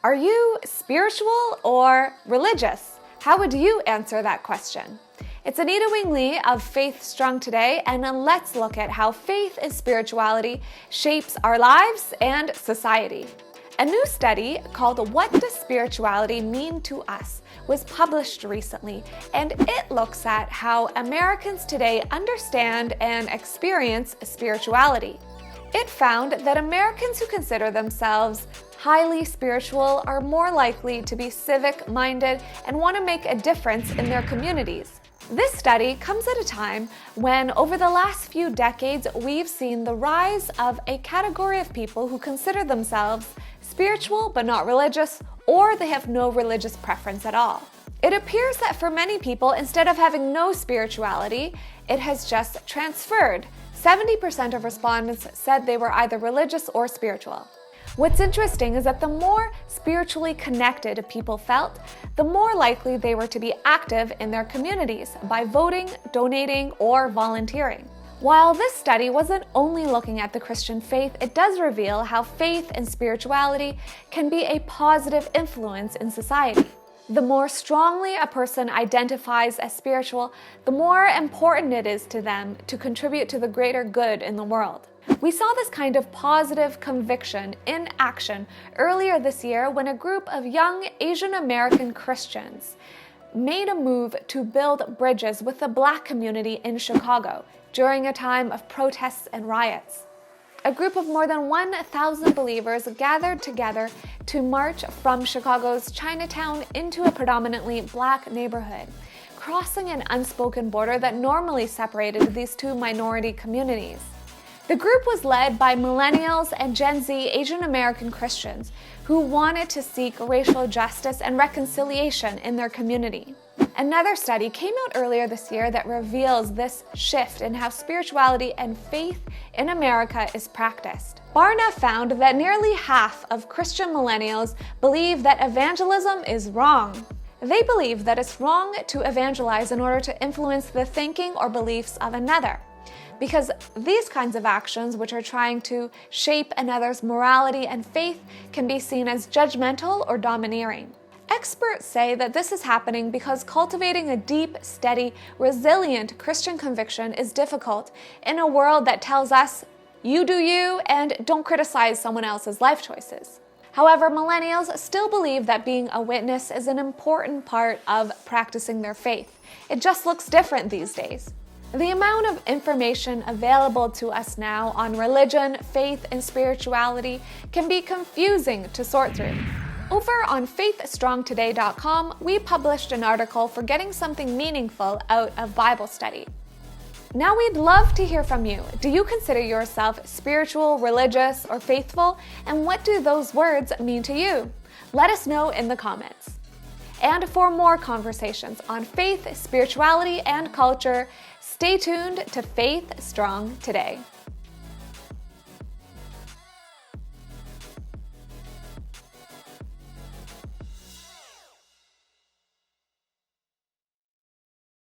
Are you spiritual or religious? How would you answer that question? It's Anita Wingley of Faith Strong Today, and let's look at how faith and spirituality shapes our lives and society. A new study called What Does Spirituality Mean to Us was published recently, and it looks at how Americans today understand and experience spirituality. It found that Americans who consider themselves highly spiritual are more likely to be civic-minded and want to make a difference in their communities. This study comes at a time when, over the last few decades, we've seen the rise of a category of people who consider themselves spiritual but not religious, or they have no religious preference at all. It appears that for many people, instead of having no spirituality, it has just transferred. 70% of respondents said they were either religious or spiritual. What's interesting is that the more spiritually connected people felt, the more likely they were to be active in their communities by voting, donating, or volunteering. While this study wasn't only looking at the Christian faith, it does reveal how faith and spirituality can be a positive influence in society. The more strongly a person identifies as spiritual, the more important it is to them to contribute to the greater good in the world. We saw this kind of positive conviction in action earlier this year when a group of young Asian American Christians made a move to build bridges with the Black community in Chicago during a time of protests and riots. A group of more than 1,000 believers gathered together to march from Chicago's Chinatown into a predominantly Black neighborhood, crossing an unspoken border that normally separated these two minority communities. The group was led by millennials and Gen Z Asian American Christians who wanted to seek racial justice and reconciliation in their community. Another study came out earlier this year that reveals this shift in how spirituality and faith in America is practiced. Barna found that nearly half of Christian millennials believe that evangelism is wrong. They believe that it's wrong to evangelize in order to influence the thinking or beliefs of another, because these kinds of actions, which are trying to shape another's morality and faith, can be seen as judgmental or domineering. Experts say that this is happening because cultivating a deep, steady, resilient Christian conviction is difficult in a world that tells us, you do you and don't criticize someone else's life choices. However, millennials still believe that being a witness is an important part of practicing their faith. It just looks different these days. The amount of information available to us now on religion, faith, and spirituality can be confusing to sort through. Over on faithstrongtoday.com, we published an article for getting something meaningful out of Bible study. Now we'd love to hear from you. Do you consider yourself spiritual, religious, or faithful? And what do those words mean to you? Let us know in the comments. And for more conversations on faith, spirituality, and culture, stay tuned to Faith Strong Today.